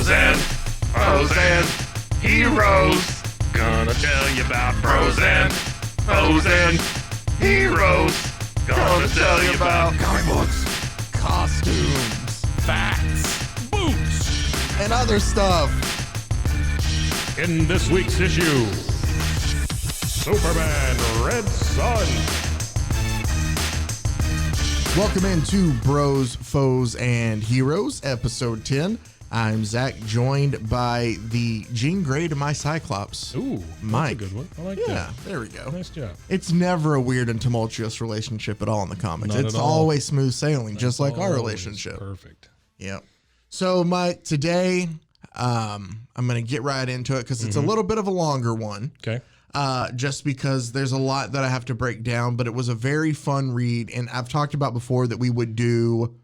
Bros and heroes. Gonna tell you about bros and heroes. Gonna tell you about comic books, costumes, facts, boots, and other stuff. In this week's issue, Superman Red Sun. Welcome into Bros, Foes, and Heroes, episode 10. I'm Zach, joined by the Jean Grey to my Cyclops. Ooh, Mike. that's a good one. I like that. Yeah, there we go. Nice job. It's never a weird and tumultuous relationship at all in the comics. Not It's at all. always smooth sailing, just like our Always relationship. Perfect. Yep. So, Mike, today, I'm going to get right into it because it's a little bit of a longer one. Okay. Just because there's a lot that I have to break down, but it was a very fun read. And I've talked about before that we would do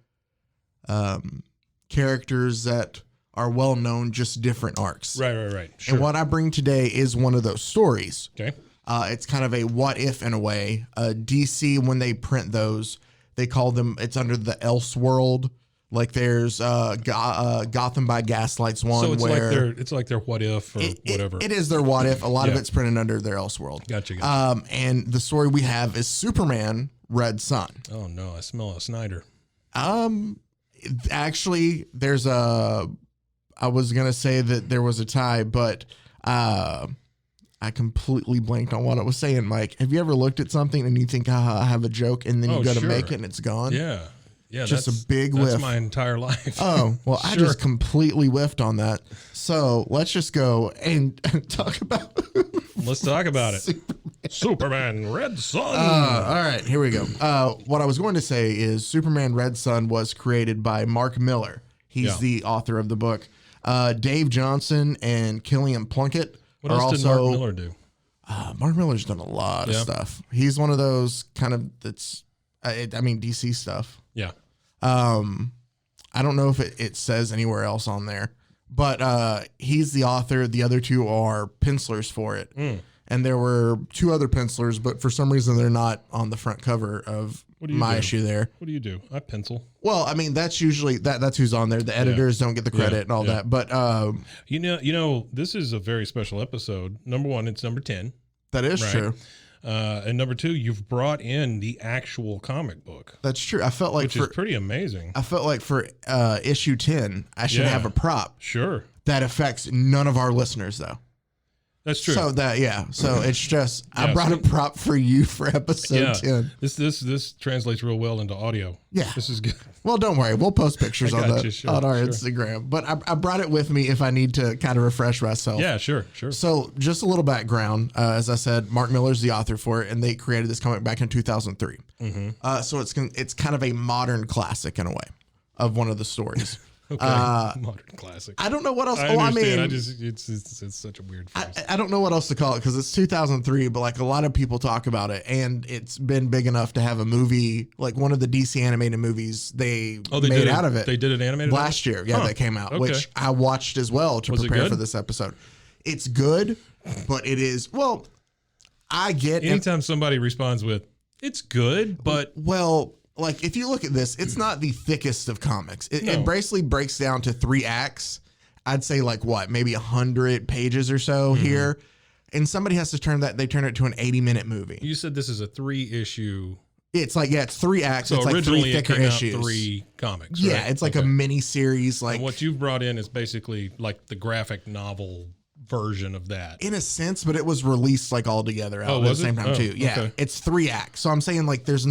characters that are well known, just different arcs. Right. Sure. And what I bring today is one of those stories. Okay. It's kind of a what if in a way. DC, when they print those, they call them, it's under the Elseworld. Like there's Gotham by Gaslight's one, So it's where like their what if or whatever. It is their what if. A lot of it's printed under their Elseworld. Gotcha. And the story we have is Superman Red Sun. Oh no, I smell a Snyder. Actually, there's I was gonna say that there was a tie, but I completely blanked on what I was saying, Mike. Have you ever looked at something and you think, I have a joke, and then you go to make it and it's gone? Yeah, just a big that's whiff. That's my entire life. Oh, well, I Sure. just completely whiffed on that. So let's just go and talk about Let's talk about it. Superman Red Sun. all right, here we go. What I was going to say is Superman Red Sun was created by Mark Miller. He's the author of the book. Dave Johnson and Killian Plunkett What are else also. did Mark Miller do? Mark Miller's done a lot of stuff. He's one of those kind of DC stuff. Yeah. I don't know if it says anywhere else on there, but he's the author. The other two are pencilers for it. And there were two other pencilers, but for some reason they're not on the front cover of my issue there. What do you do? I pencil. Well, I mean, that's usually that's who's on there. The editors don't get the credit and all that. But you know, this is a very special episode. Number one, it's number 10. that is Right. true. And number two, you've brought in the actual comic book, That's true. I felt like which is pretty amazing. I felt like for issue 10, I should Yeah. have a prop Sure. that affects none of our listeners, though. That's true. So so it's just I Yeah, brought so- a prop for you for episode 10. This translates real well into audio. Yeah. This is good. Well, don't worry, we'll post pictures I on got you, sure, our sure. Instagram. But I brought it with me if I need to kind of refresh myself. Yeah, sure. So just a little background. As I said, Mark Miller's the author for it, and they created this comic back in 2003. So it's kind of a modern classic in a way of one of the stories. Okay. Modern classic. I don't know what else. I understand. I mean, It's such a weird phrase. I don't know what else to call it because it's 2003, but like a lot of people talk about it, and it's been big enough to have a movie, like one of the DC animated movies they made out of it. They did it animated last year. Yeah, that came out, Okay. which I watched as well to Was it prepare good? for this episode. It's good, but it is, well, I get Anytime somebody responds with, it's good, but like if you look at this, it's not the thickest of comics. It No. basically breaks down to 3 acts. I'd say like maybe 100 pages or so here. And somebody has to turn it to an 80-minute movie. you said this is a 3-issue. It's like, it's 3 acts. So it's like 3 originally it thicker came issues. out 3 comics, Yeah, right? it's like a Okay. mini series. Like And what you've brought in is basically like the graphic novel version of that. in a sense, but it was released like all together out at the was same it? time too. Yeah, okay. it's 3 acts. So I'm saying like there's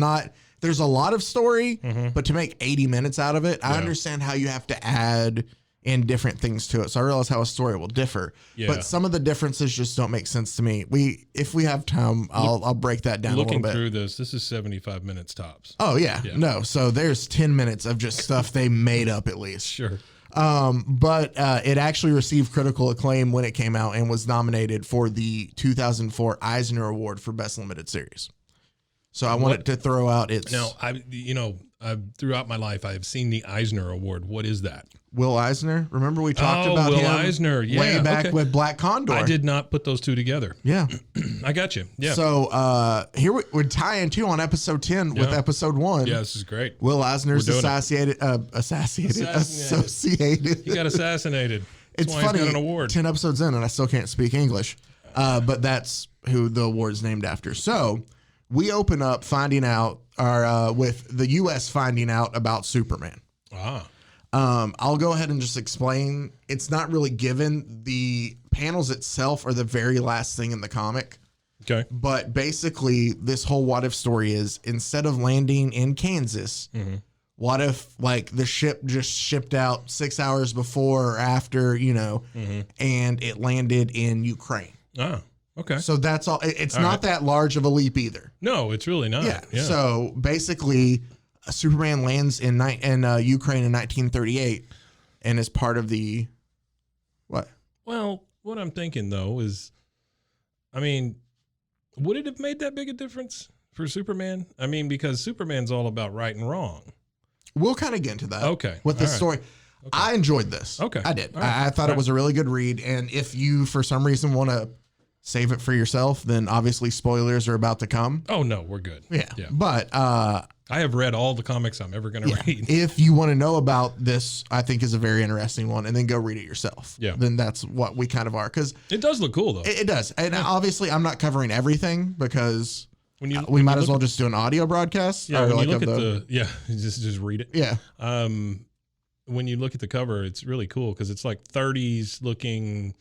a lot of story, but to make 80 minutes out of it, I understand how you have to add in different things to it. So I realize how a story will differ, but some of the differences just don't make sense to me. If we have time, I'll break that down a little Looking bit. through this is 75 minutes tops. Oh yeah, no. So there's 10 minutes of just stuff they made up at least. Sure. But it actually received critical acclaim when it came out and was nominated for the 2004 Eisner Award for Best Limited Series. So I wanted to throw out its. Now, throughout my life, I have seen the Eisner Award. What is that? Will Eisner. Remember we talked about Will him Eisner. Yeah, way back okay. with Black Condor. I did not put those two together. Yeah. I got you. Yeah. So here we're tying too on episode 10 with episode 1. Yeah, this is great. Will Eisner's We're doing associated. He got assassinated. It's why he's funny. got an award. 10 episodes in, and I still can't speak English. But that's who the award's named after. So we open up finding out, with the U.S. finding out about Superman. Ah. I'll go ahead and just explain. It's not really given. The panels itself are the very last thing in the comic. Okay. But basically, this whole what if story is instead of landing in Kansas, what if like the ship just shipped out 6 hours before or after, and it landed in Ukraine. Ah. Okay. So that's all. It's not that large of a leap either. No, it's really not. Yeah. So basically, Superman lands in Ukraine in 1938, and is part of the what? Well, what I'm thinking though is, I mean, would it have made that big a difference for Superman? I mean, because Superman's all about right and wrong. We'll kind of get into that. Okay. With the story. Okay. I enjoyed this. Okay. I did. I thought it was a really good read. And if you, for some reason, want to save it for yourself, then obviously spoilers are about to come. Oh, no, we're good. Yeah. But I have read all the comics I'm ever going to read. If you want to know about this, I think is a very interesting one, and then go read it yourself. Yeah. Then that's what we kind of are. Because it does look cool, though. It does. And obviously, I'm not covering everything because we might as well just do an audio broadcast. Yeah, when you look at just read it. Yeah. When you look at the cover, it's really cool because it's like 30s looking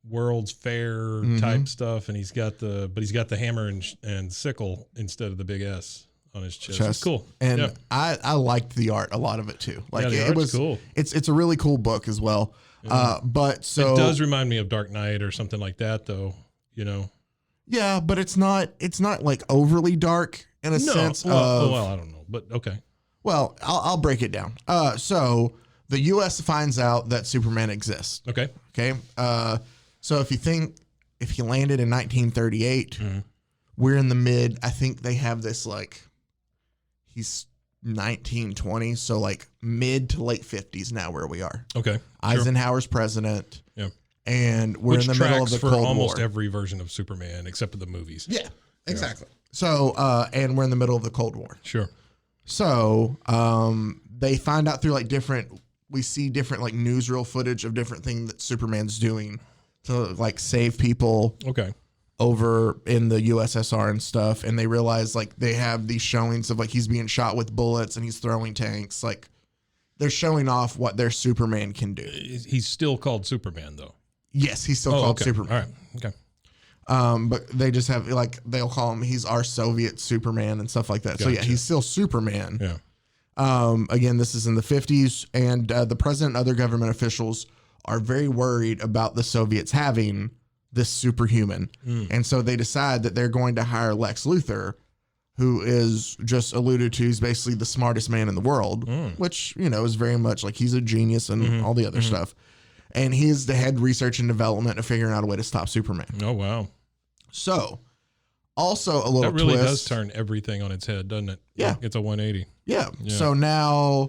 World's Fair type stuff, and he's got the hammer and sickle instead of the big S on his chest. It's cool. And I liked the art, a lot of it too. Like the it art's was cool. It's a really cool book as well. But so it does remind me of Dark Knight or something like that, though. Yeah, but it's not like overly dark in a sense. Well, I don't know, but okay. Well, I'll break it down. So the U.S. finds out that Superman exists. Okay. So if he landed in 1938, we're in the mid. I think they have this like he's 1920, so like mid to late 50s now where we are. Okay. Eisenhower's president. Yeah. And we're in the middle of the Cold War. Almost every version of Superman except for the movies. Yeah, exactly. So, and we're in the middle of the Cold War. Sure. So, they find out through like we see different like newsreel footage of different things that Superman's doing to like save people. Okay. Over in the USSR and stuff. And they realize like they have these showings of like he's being shot with bullets and he's throwing tanks. Like they're showing off what their Superman can do. He's still called Superman though. Yes, he's still called Superman. All right. Okay. But they just have like they'll call him he's our Soviet Superman and stuff like that. Gotcha. So yeah, he's still Superman. Yeah. Again, this is in the 50s, and the president and other government officials are very worried about the Soviets having this superhuman, and so they decide that they're going to hire Lex Luthor, who is just alluded to. He's basically the smartest man in the world, which is very much like he's a genius and all the other stuff. And he's the head research and development of figuring out a way to stop Superman. Oh, wow. So, also a little that really twist. does turn everything on its head, doesn't it? Yeah. It's a 180. Yeah. So now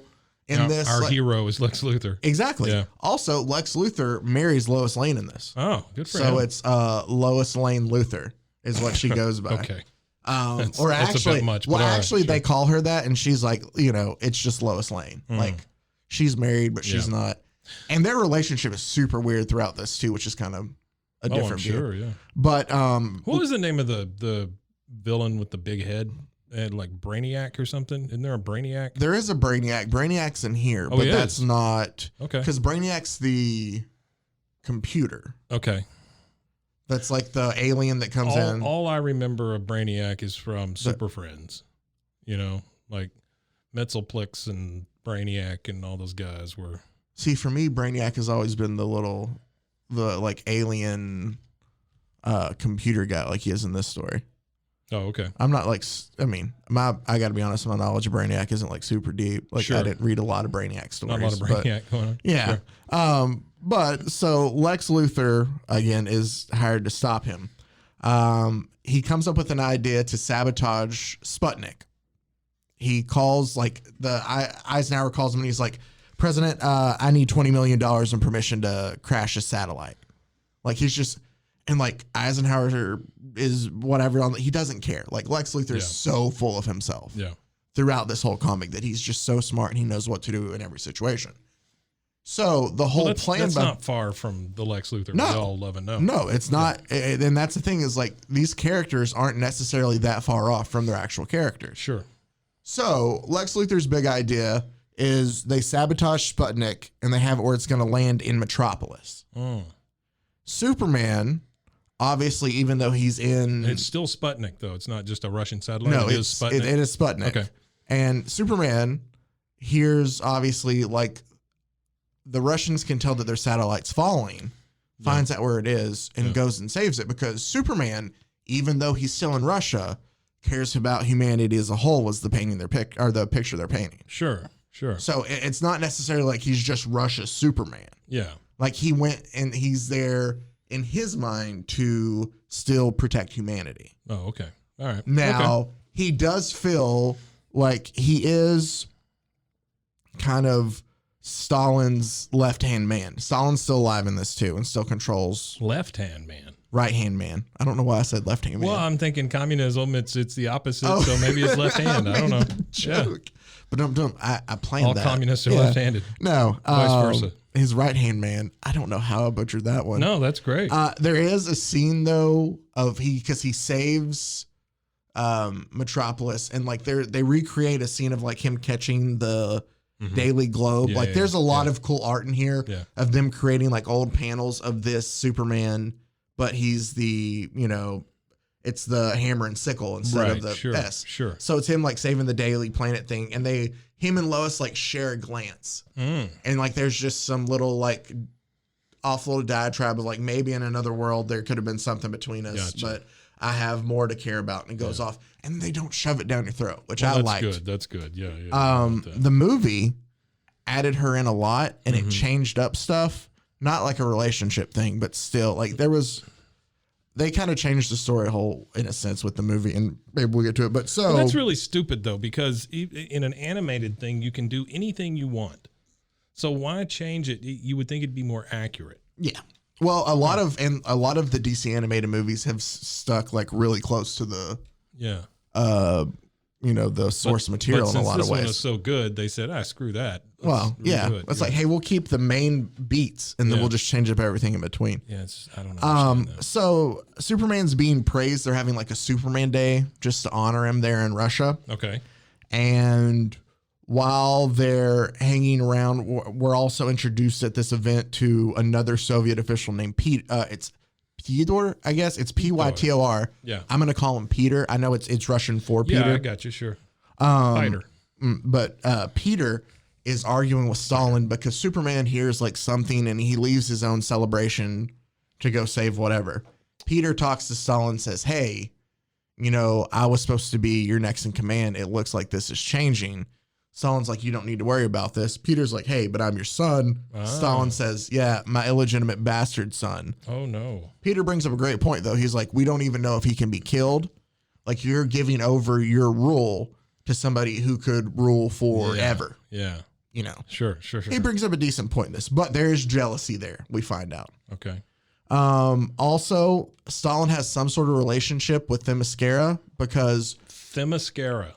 our hero is Lex Luthor. Exactly. Yeah. Also, Lex Luthor marries Lois Lane in this. Oh, good for him. So it's Lois Lane Luthor is what she goes by. Okay. That's a bit much. They call her that, and she's like, it's just Lois Lane. Like she's married, but she's not. And their relationship is super weird throughout this too, which is kind of a different view. Sure, yeah. But what was the name of the villain with the big head? And like Brainiac or something? Isn't there a Brainiac? There is a Brainiac. Brainiac's in here, but that's not because Brainiac's the computer. Okay. That's like the alien that comes in. All I remember of Brainiac is from Super Friends. Like Metzelplex and Brainiac and all those guys were. See, for me, Brainiac has always been the like alien computer guy like he is in this story. Oh, okay. I'm not like, I got to be honest, my knowledge of Brainiac isn't like super deep. Like I didn't read a lot of Brainiac stories. Not a lot of Brainiac going on. Yeah. Sure. But so Lex Luthor, again, is hired to stop him. He comes up with an idea to sabotage Sputnik. He calls Eisenhower calls him and he's like, President, I need $20 million in permission to crash a satellite. Like he's just, and like Eisenhower is whatever he doesn't care. Like Lex Luthor is so full of himself throughout this whole comic that he's just so smart and he knows what to do in every situation. So the whole plan. That's not far from the Lex Luthor we all love and know. No, it's not. And that's the thing is like these characters aren't necessarily that far off from their actual characters. Sure. So Lex Luthor's big idea is they sabotage Sputnik and they have it where it's going to land in Metropolis. Superman, obviously, even though he's in... It's still Sputnik, though. It's not just a Russian satellite. No, it is Sputnik. It is Sputnik. Okay. And Superman hears, obviously, like, the Russians can tell that their satellite's falling, finds out where it is, and goes and saves it because Superman, even though he's still in Russia, cares about humanity as a whole was the painting the picture they're painting. Sure. So it's not necessarily like he's just Russia's Superman. Yeah. Like he went and he's there in his mind to still protect humanity. Oh, okay. All right. Now, he does feel like he is kind of Stalin's left-hand man. Stalin's still alive in this too and still controls... Left-hand man. Right-hand man. I don't know why I said left-hand man. Well, I'm thinking communism, it's the opposite, so maybe it's left-hand. I don't know. Joke. Yeah. But I planned all that. All communists are left-handed. No. Vice versa. His right-hand man. I don't know how I butchered that one. No, that's great. There is a scene, though, because he saves Metropolis, and like they recreate a scene of like him catching the Daily Globe. There's a lot of cool art in here of them creating like old panels of this Superman, but he's the, it's the hammer and sickle instead of the S. Sure. So it's him like saving the Daily Planet thing, and him and Lois like share a glance, and like there's just some little like offloaded diatribe of like maybe in another world there could have been something between us, but I have more to care about, and it goes off, and they don't shove it down your throat, which I liked. That's good. Yeah. The movie added her in a lot, and it changed up stuff, not like a relationship thing, but still like they kind of changed the story whole in a sense with the movie, and maybe we'll get to it. But that's really stupid though, because in an animated thing, you can do anything you want. So why change it? You would think it'd be more accurate. Yeah. Well, a lot of the DC animated movies have stuck like really close to the the source material in a lot of ways. This one was so good, they said, screw that. It's like, hey, we'll keep the main beats and then we'll just change up everything in between. Yeah, I don't know. So Superman's being praised. They're having like a Superman Day just to honor him there in Russia. Okay. And while they're hanging around, we're also introduced at this event to another Soviet official named Pete. It's Pyotr, I guess. It's Pytor. Yeah. I'm going to call him Peter. I know it's Russian for Peter. Yeah, I got you. Sure. Peter. But Peter is arguing with Stalin because Superman hears like something and he leaves his own celebration to go save whatever. Peter talks to Stalin and says, hey, I was supposed to be your next in command. It looks like this is changing. Stalin's like, you don't need to worry about this. Peter's like, hey, but I'm your son. Stalin says, yeah, my illegitimate bastard son. Oh, no. Peter brings up a great point, though. He's like, we don't even know if he can be killed. Like, you're giving over your rule to somebody who could rule forever. Yeah. Sure. He brings up a decent point in this, but there is jealousy there, we find out. Okay. Also, Stalin has some sort of relationship with Themyscira because... Themyscira.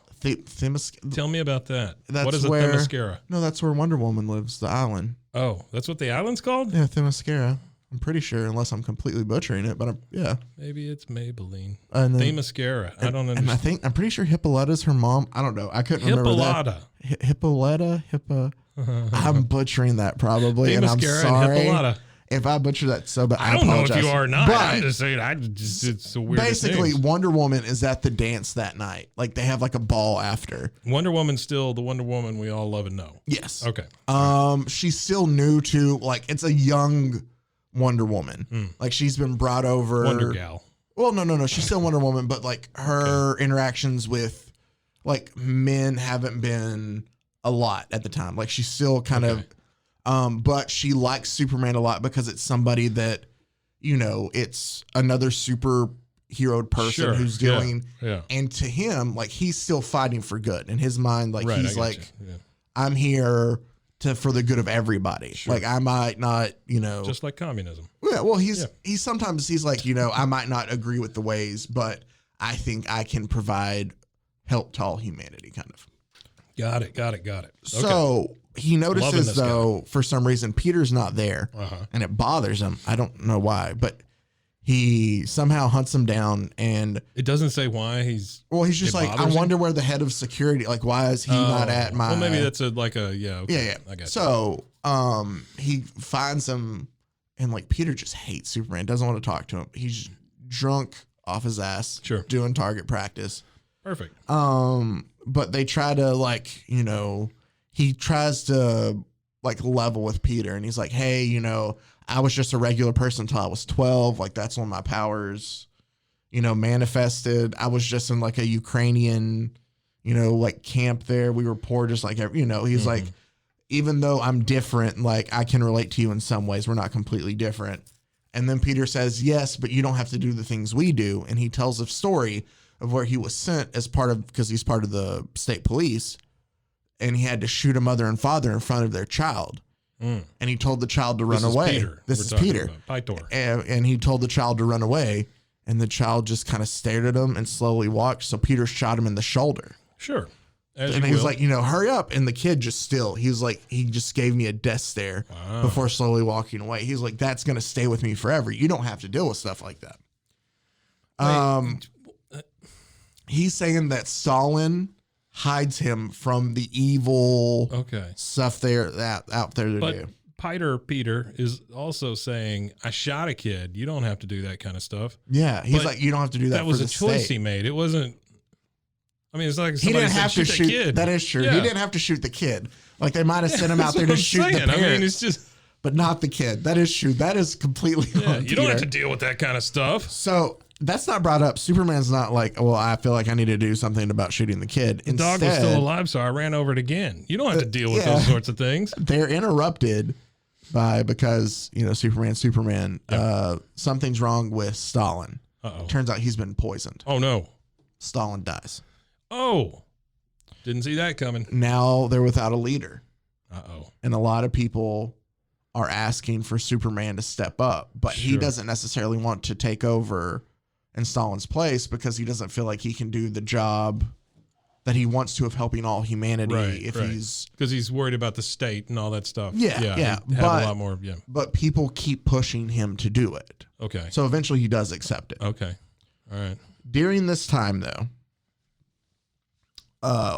Tell me about that. What is a Themyscira? No, that's where Wonder Woman lives, the island. Oh, that's what the island's called? Yeah, Themyscira. I'm pretty sure, unless I'm completely butchering it, but yeah. Maybe it's Maybelline. Themyscira. I don't understand. And I'm pretty sure Hippolyta's her mom. I don't know. I couldn't remember that. Hippolyta. I'm butchering that probably, and I'm sorry. And if I butcher that so bad, I apologize. Know if you are not. But I'm just saying, it's a weird basically, Wonder Woman is at the dance that night. Like, they have like a ball after. Wonder Woman's still the Wonder Woman we all love and know. Yes. Okay. She's still new to, like, it's a young Wonder Woman. Like, she's been brought over. Wonder Gal. Well, no. She's still Wonder Woman, but like her interactions with like men haven't been a lot at the time. Like, she's still kind of... but she likes Superman a lot because it's somebody that, it's another superhero person who's doing. Yeah. And to him, like, he's still fighting for good. In his mind, like, he's like, I'm here for the good of everybody. Sure. Like, I might not, just like communism. Yeah. Well, he's sometimes he's like, I might not agree with the ways, but I think I can provide help to all humanity, kind of. Got it. Okay. So he notices, though, for some reason, Peter's not there, and it bothers him. I don't know why, but he somehow hunts him down, and it doesn't say why he's just like, I wonder where the head of security, like, why is he not at my... Well, maybe that's yeah. I got so, he finds him, and, like, Peter just hates Superman, doesn't want to talk to him. He's drunk off his ass, doing target practice. Perfect. But they try to, like, you know, he tries to, like, level with Peter, and he's like, hey, you know, I was just a regular person until I was 12. Like, that's when my powers, you know, manifested. I was just in, like, a Ukrainian, you know, like, camp there. We were poor, just like, you know, he's like, even though I'm different, like, I can relate to you in some ways. We're not completely different. And then Peter says, yes, but you don't have to do the things we do. And he tells a story of where he was sent as part of, because he's part of the state police, and he had to shoot a mother and father in front of their child. And he told the child to run away. This is Peter. And he told the child to run away, and the child just kind of stared at him and slowly walked. So Peter shot him in the shoulder. Sure. And he was like, you know, hurry up. And the kid just still, he was like, he just gave me a death stare before slowly walking away. He's like, that's going to stay with me forever. You don't have to deal with stuff like that. He's saying that Stalin hides him from the evil stuff out there to do. Peter is also saying, I shot a kid. You don't have to do that kind of stuff. Yeah. He's like, you don't have to do that. That was a choice he made. It wasn't, I mean, it's like he didn't have to shoot the kid. That is true. Yeah. He didn't have to shoot the kid. Like, they might have sent him out there to shoot the parent. I mean, it's just, but not the kid. That is true. That is completely on You don't have to deal with that kind of stuff. So that's not brought up. Superman's not like, well, I feel like I need to do something about shooting the kid. The dog was still alive, so I ran over it again. You don't have to deal with those sorts of things. They're interrupted because, you know, Superman, something's wrong with Stalin. Turns out he's been poisoned. Oh, no. Stalin dies. Oh, didn't see that coming. Now they're without a leader. And a lot of people are asking for Superman to step up, but he doesn't necessarily want to take over in Stalin's place because he doesn't feel like he can do the job that he wants to of helping all humanity. He's because he's worried about the state and all that stuff. Yeah. But a lot more. Yeah. But people keep pushing him to do it. Okay. So eventually he does accept it. Okay. All right. During this time, though,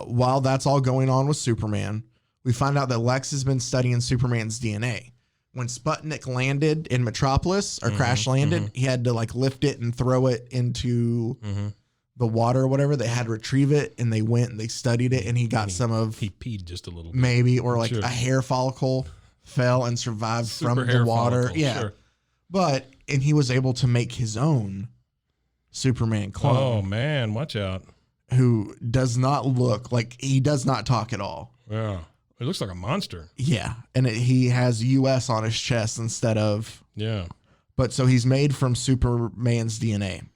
while that's all going on with Superman, we find out that Lex has been studying Superman's DNA. When Sputnik landed in Metropolis or crash landed, he had to like lift it and throw it into the water or whatever. They had to retrieve it, and they went and they studied it, and he got he peed just a little bit. Maybe, or like a hair follicle fell and survived from the water. And he was able to make his own Superman clone. Oh man, watch out. Who does not look like, he does not talk at all. Yeah. It looks like a monster. Yeah. And he has US on his chest instead of. Yeah. But so he's made from Superman's DNA.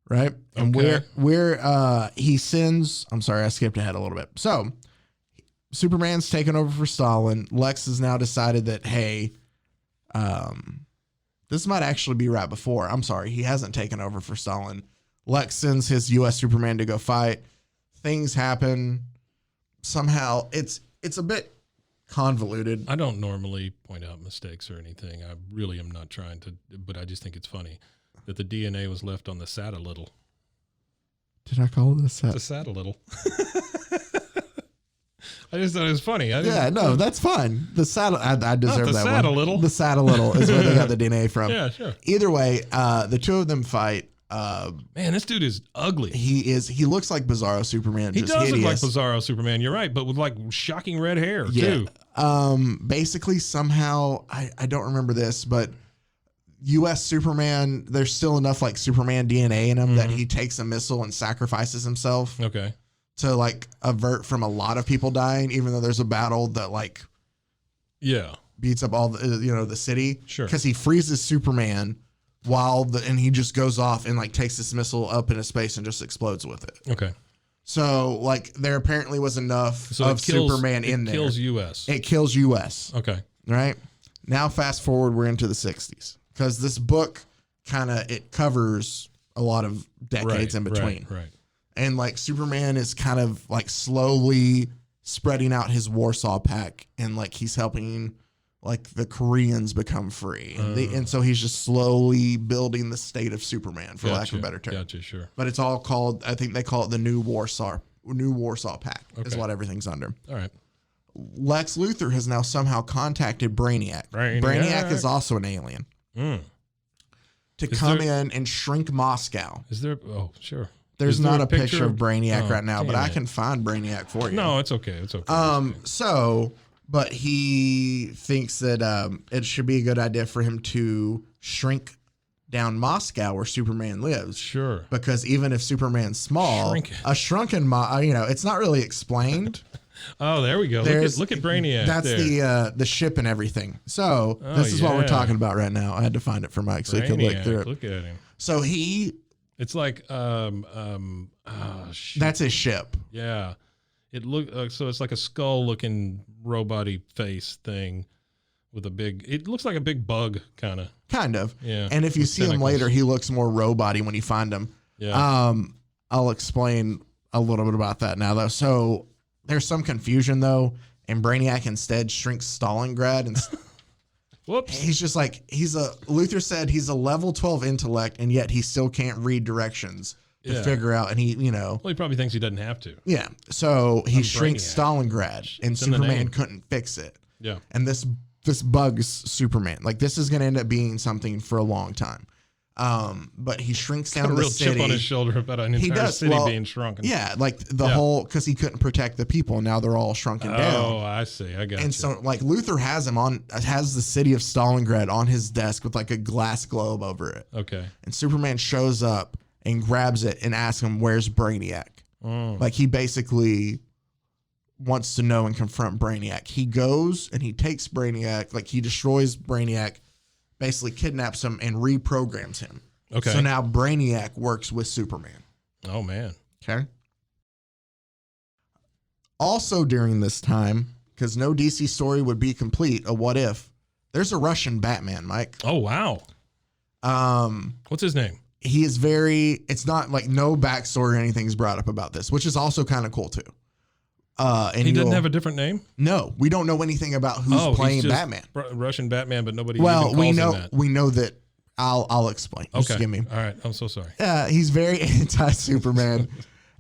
Right. And he sends, I'm sorry, I skipped ahead a little bit. So Superman's taken over for Stalin. Lex has now decided that, hey, this might actually be right before. I'm sorry. He hasn't taken over for Stalin. Lex sends his US Superman to go fight. Things happen. Somehow it's a bit convoluted. I don't normally point out mistakes or anything. I really am not trying to, but I just think it's funny that the DNA was left on the saddle. Did I call it the saddle? The saddle. I just thought it was funny. No, that's fine. The saddle, I deserve that one. The saddle is where they got the DNA from. Yeah, sure. Either way, the two of them fight. Man, this dude is ugly. He looks like Bizarro Superman. He does look like Bizarro Superman. You're right, but with like shocking red hair too. Basically, somehow I don't remember this, but U.S. Superman, there's still enough like Superman DNA in him that he takes a missile and sacrifices himself. Okay. To like avert from a lot of people dying, even though there's a battle that like, beats up all the city. Sure. Because he freezes Superman. And he just goes off and like takes this missile up into space and just explodes with it. Okay. So like there apparently was enough of Superman in there. It kills US. It kills US. Okay. Right. Now fast forward, we're into the 60s because this book it covers a lot of decades in between. Right. And like Superman is kind of like slowly spreading out his Warsaw Pact, and like he's helping like the Koreans become free, and so he's just slowly building the state of Superman, for lack of a better term. Gotcha, sure. But it's all called, I think they call it the New Warsaw Pact, is what everything's under. All right. Lex Luthor has now somehow contacted Brainiac. Brainiac is also an alien. To come in and shrink Moscow. Is there? Oh, sure. There's not a picture of Brainiac right now, but I can find Brainiac for you. No, it's okay. It's okay. But he thinks that it should be a good idea for him to shrink down Moscow where Superman lives. Sure. Because even if Superman's small, a shrunken, it's not really explained. Oh, there we go. Look at Brainiac. That's the ship and everything. So this is what we're talking about right now. I had to find it for Mike so he could look through it. Look at him. So it's like that's his ship. Yeah. So it's like a skull-looking robot-y face thing with it looks like a big bug, kind of. Yeah. And if you see him later, he looks more robot-y when you find him. Yeah. I'll explain a little bit about that now, though. So there's some confusion, though, and Brainiac instead shrinks Stalingrad. And whoops. He's just like, Luthor said he's a level 12 intellect, and yet he still can't read directions. To figure out, and well, he probably thinks he doesn't have to. Yeah, so he shrinks Stalingrad, and Superman couldn't fix it. Yeah, and this bugs Superman. Like this is going to end up being something for a long time. But he shrinks down the city. A real chip on his shoulder about an entire city being shrunken. Yeah, like the whole because he couldn't protect the people, and now they're all shrunken down. Oh, I see. I got And so, like Luthor has the city of Stalingrad on his desk with like a glass globe over it. Okay, and Superman shows up and grabs it and asks him, where's Brainiac? Like he basically wants to know and confront Brainiac. He goes and he takes Brainiac, like he destroys Brainiac, basically kidnaps him and reprograms him. Okay. So now Brainiac works with Superman. Oh, man. Okay. Also during this time, because no DC story would be complete, a what if, there's a Russian Batman, Mike. Oh, wow. What's his name? He is it's not like no backstory or anything's brought up about this, which is also kind of cool too. And he doesn't have a different name? No, we don't know anything about who's playing Batman. Russian Batman, but nobody even calls him that. We know that. I'll explain. Okay. Just give me. All right. I'm so sorry. He's very anti-Superman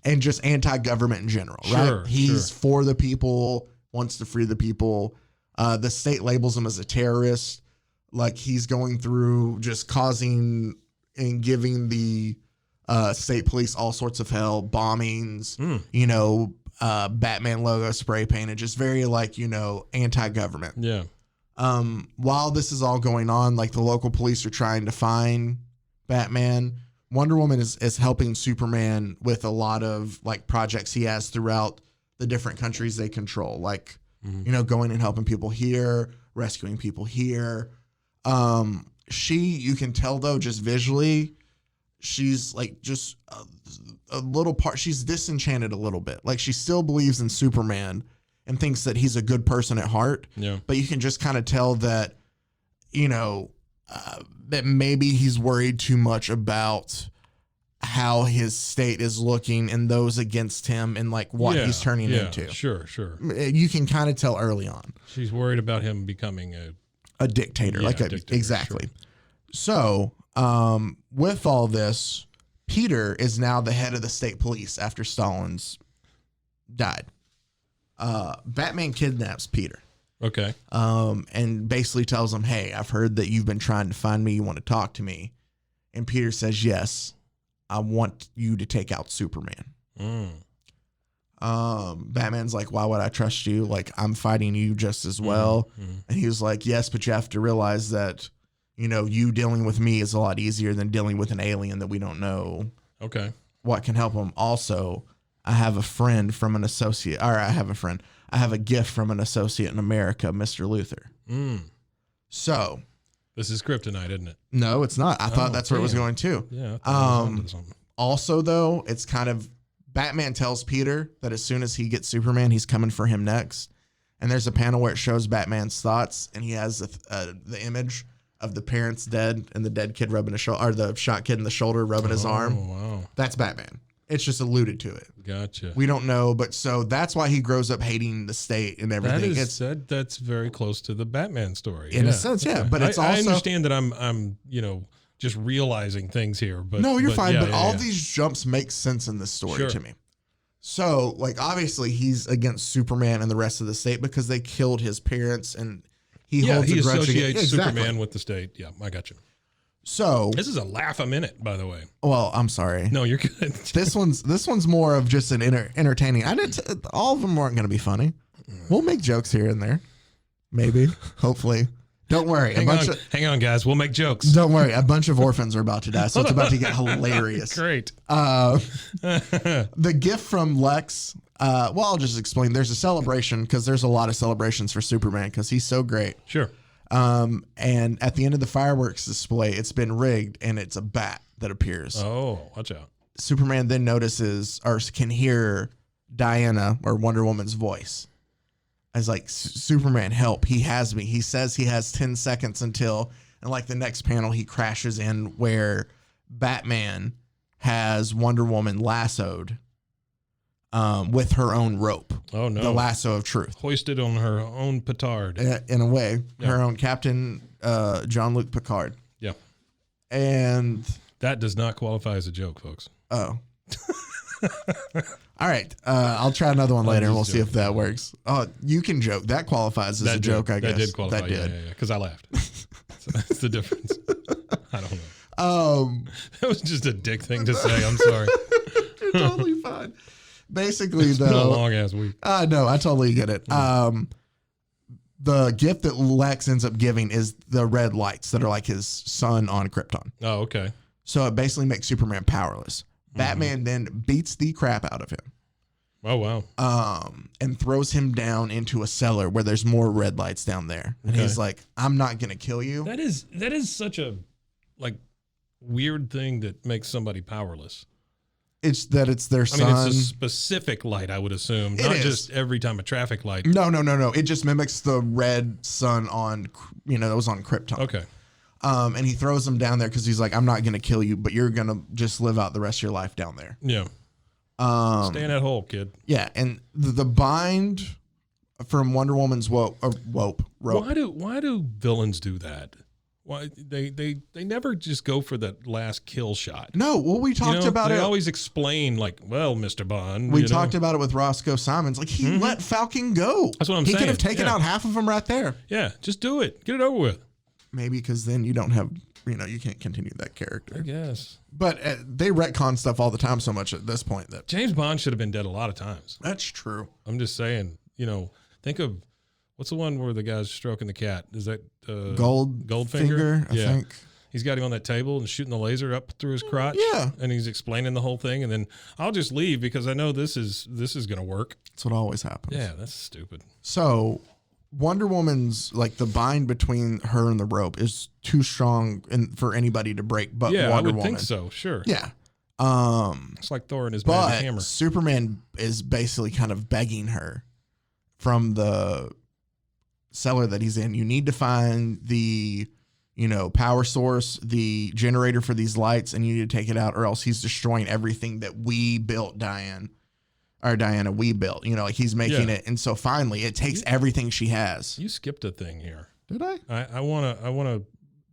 and just anti-government in general, right? Sure, He's for the people, wants to free the people. The state labels him as a terrorist. Like he's going through just causing and giving the state police all sorts of hell, bombings, Batman logo spray painted, just very anti-government. Yeah. While this is all going on, like the local police are trying to find Batman. Wonder Woman is helping Superman with a lot of like projects he has throughout the different countries they control, like, going and helping people here, rescuing people here. You can tell though, just visually, she's like just a little part. She's disenchanted a little bit. Like she still believes in Superman and thinks that he's a good person at heart. Yeah. But you can just kind of tell that, that maybe he's worried too much about how his state is looking and those against him and like what he's turning into. Sure. You can kind of tell early on. She's worried about him becoming a dictator, exactly. Sure. So, with all this, Peter is now the head of the state police after Stalin's died. Batman kidnaps Peter. Okay. And basically tells him, "Hey, I've heard that you've been trying to find me. You want to talk to me?" And Peter says, "Yes, I want you to take out Superman." Batman's like, "Why would I trust you? Like, I'm fighting you just as well." And he was like, "Yes, but you have to realize that, you dealing with me is a lot easier than dealing with an alien that we don't know what can help him. Also, I have a friend from an associate, or I have a gift from an associate in America, Mr. Luthor." So this is kryptonite, isn't it? No, it's not. I thought that's where it was going too. Yeah. Also though, it's kind of, Batman tells Peter that as soon as he gets Superman, he's coming for him next. And there's a panel where it shows Batman's thoughts, and he has the image of the parents dead and the dead kid rubbing his shoulder, or the shot kid in the shoulder rubbing his arm. Oh, wow. That's Batman. It's just alluded to it. Gotcha. We don't know, but so that's why he grows up hating the state and everything. That's very close to the Batman story. In a sense, yeah. But it's also... I understand that I'm just realizing things here. But no, you're fine. Yeah, but all these jumps make sense in this story to me. So, like, obviously he's against Superman and the rest of the state because they killed his parents, and he holds a grudge associates Superman with the state. Yeah, I got you. So this is a laugh a minute, by the way. Well, I'm sorry. No, you're good. this one's more of just an entertaining. All of them aren't going to be funny. We'll make jokes here and there, maybe, hopefully. Don't worry. Hang on, guys. We'll make jokes. Don't worry. A bunch of orphans are about to die, so it's about to get hilarious. Great. The gift from Lex. Well, I'll just explain. There's a celebration because there's a lot of celebrations for Superman because he's so great. Sure. And at the end of the fireworks display, it's been rigged and it's a bat that appears. Oh, watch out. Superman then notices or can hear Diana or Wonder Woman's voice. As like, Superman, help. He has me. He says he has 10 seconds until, and like the next panel, he crashes in where Batman has Wonder Woman lassoed with her own rope. Oh, no. The lasso of truth. Hoisted on her own petard. In a way. Yeah. Her own Captain Jean-Luc Picard. Yeah. And... that does not qualify as a joke, folks. Oh. All right. I'll try another one later and we'll see if that works. Oh, you can joke. That qualifies as a joke, I guess. That did qualify. That did. Yeah. Because I laughed. So that's the difference. I don't know. That was just a dick thing to say. I'm sorry. You're totally fine. Basically, it's been a long ass week. No, I totally get it. The gift that Lex ends up giving is the red lights that are like his son on Krypton. Oh, okay. So it basically makes Superman powerless. Batman then beats the crap out of him. Oh, wow. And throws him down into a cellar where there's more red lights down there. And he's like, I'm not going to kill you. That is such a like weird thing that makes somebody powerless. It's their son. I mean, it's a specific light, I would assume. Not just every time a traffic light. No. It just mimics the red sun on, that was on Krypton. Okay. And he throws him down there because he's like, I'm not going to kill you, but you're going to just live out the rest of your life down there. Yeah. Stay in that hole, kid. Yeah. And the bind from Wonder Woman's rope. Why do villains do that? Why they never just go for that last kill shot? No, well, we talked about it. They always explain like, well, Mr. Bond. We talked about it with Roscoe Simons. Like he let Falcon go. That's what I'm saying. He could have taken out half of them right there. Yeah, just do it. Get it over with. Maybe because then you don't have, you can't continue that character. I guess. But they retcon stuff all the time so much at this point that James Bond should have been dead a lot of times. That's true. I'm just saying, think of what's the one where the guy's stroking the cat? Is that Goldfinger? I think. He's got him on that table and shooting the laser up through his crotch. Yeah. And he's explaining the whole thing. And then I'll just leave because I know this is going to work. That's what always happens. Yeah, that's stupid. So Wonder Woman's, like, the bind between her and the rope is too strong for anybody to break but Wonder Woman. Yeah, I would think so, sure. Yeah. It's like Thor and his magic hammer. Superman is basically kind of begging her from the cellar that he's in. You need to find the, power source, the generator for these lights, and you need to take it out or else he's destroying everything that we built, Diana, we built. Like he's making it. And so finally it takes everything she has. You skipped a thing here. Did I? I want to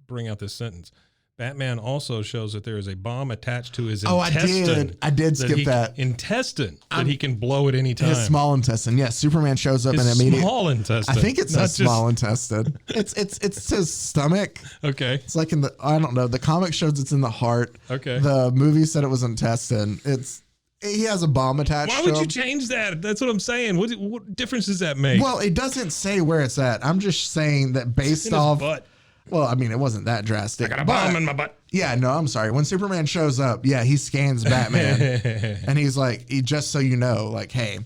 bring out this sentence. Batman also shows that there is a bomb attached to his intestine. I did skip that. Intestine that he can blow at any time. His small intestine. Yes, Superman shows up and immediately. Small intestine. I think it's a small intestine. It's his stomach. Okay. It's like I don't know. The comic shows it's in the heart. Okay. The movie said it was intestine. He has a bomb attached to him. Why would you change that? That's what I'm saying. What difference does that make? Well, it doesn't say where it's at. I'm just saying that based in off. His butt. Well, I mean, it wasn't that drastic. I got a bomb in my butt. Yeah, no, I'm sorry. When Superman shows up, he scans Batman. And he's like, just so you know, like, hey,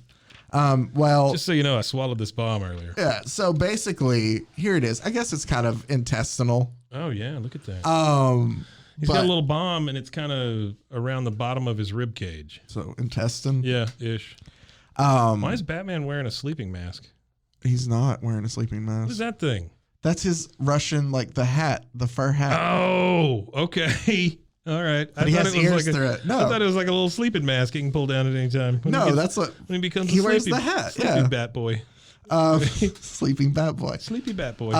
just so you know, I swallowed this bomb earlier. Yeah, so basically, here it is. I guess it's kind of intestinal. Oh, yeah, look at that. He's got a little bomb, and it's kind of around the bottom of his rib cage. So, intestine? Yeah, ish. Why is Batman wearing a sleeping mask? He's not wearing a sleeping mask. What is that thing? That's his Russian, like the hat, the fur hat. Oh, okay. All right. But he has ears through it. No. I thought it was like a little sleeping mask he can pull down at any time. That's what when he becomes he wears the hat. Sleepy bat boy. Sleeping bat boy. Sleepy bat boy.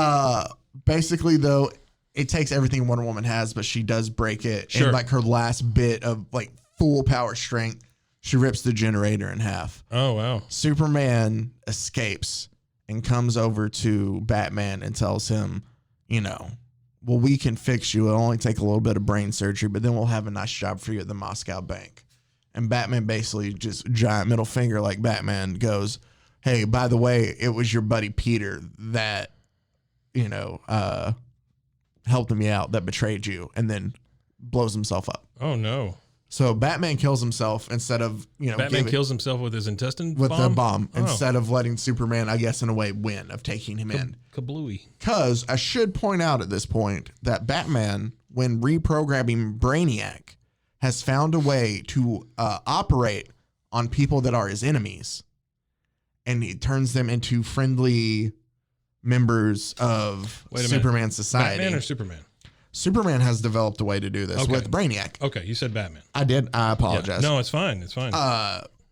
Basically, though, it takes everything Wonder Woman has, but she does break it. Sure. And like her last bit of like full power strength, she rips the generator in half. Oh, wow. Superman escapes and comes over to Batman and tells him, well, we can fix you. It'll only take a little bit of brain surgery, but then we'll have a nice job for you at the Moscow bank. And Batman basically just giant middle finger like Batman goes, hey, by the way, it was your buddy Peter that, helped me out, that betrayed you, and then blows himself up. Oh, no. So Batman kills himself instead of, Batman kills himself with his intestine with bomb? the bomb instead of letting Superman, I guess, in a way, win of taking him in. Kablooey. Because I should point out at this point that Batman, when reprogramming Brainiac, has found a way to operate on people that are his enemies, and he turns them into friendly members of Superman society. Batman or Superman? Superman has developed a way to do this with Brainiac. Okay, you said Batman. I did. I apologize. Yeah. No, it's fine. It's fine.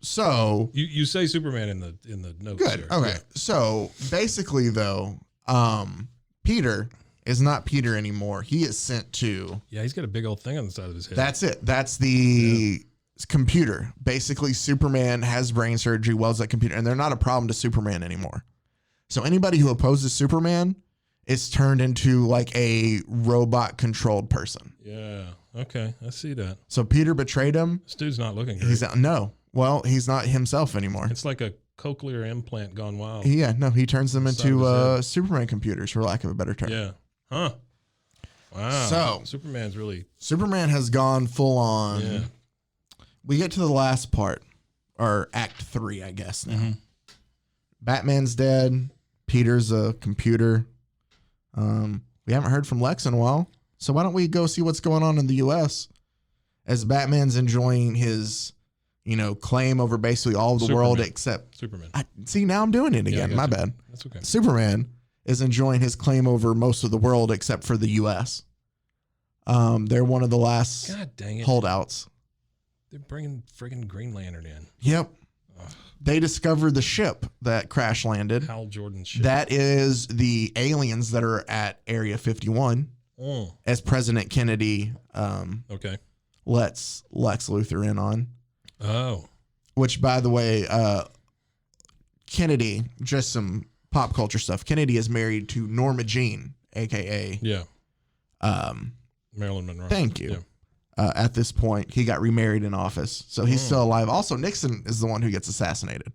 So you say Superman in the notes. Good. Here. Okay. Yeah. So basically, though, Peter is not Peter anymore. He is sent to. Yeah, he's got a big old thing on the side of his head. That's it. That's the computer. Basically, Superman has brain surgery, welds that computer, and they're not a problem to Superman anymore. So anybody who opposes Superman is turned into like a robot controlled person. Yeah. Okay. I see that. So Peter betrayed him. This dude's not looking great. Well, he's not himself anymore. It's like a cochlear implant gone wild. Yeah. No, he turns them into Superman computers, for lack of a better term. Yeah. Huh. Wow. So Superman has gone full on. Yeah. We get to the last part, or Act 3, I guess now. Mm-hmm. Batman's dead. Peter's a computer. We haven't heard from Lex in a while, so why don't we go see what's going on in the U.S. as Batman's enjoying his, claim over basically all of the world except Superman. Now I'm doing it again. My bad. That's okay. Superman is enjoying his claim over most of the world except for the U.S. They're one of the last holdouts. They're bringing friggin' Green Lantern in. Yep. Ugh. They discovered the ship that crash landed. Hal Jordan's ship. That is the aliens that are at Area 51. As President Kennedy lets Lex Luthor in on. Oh. Which, by the way, Kennedy, just some pop culture stuff. Kennedy is married to Norma Jean, a.k.a. Marilyn Monroe. Thank you. Yeah. At this point, he got remarried in office, so he's still alive. Also, Nixon is the one who gets assassinated.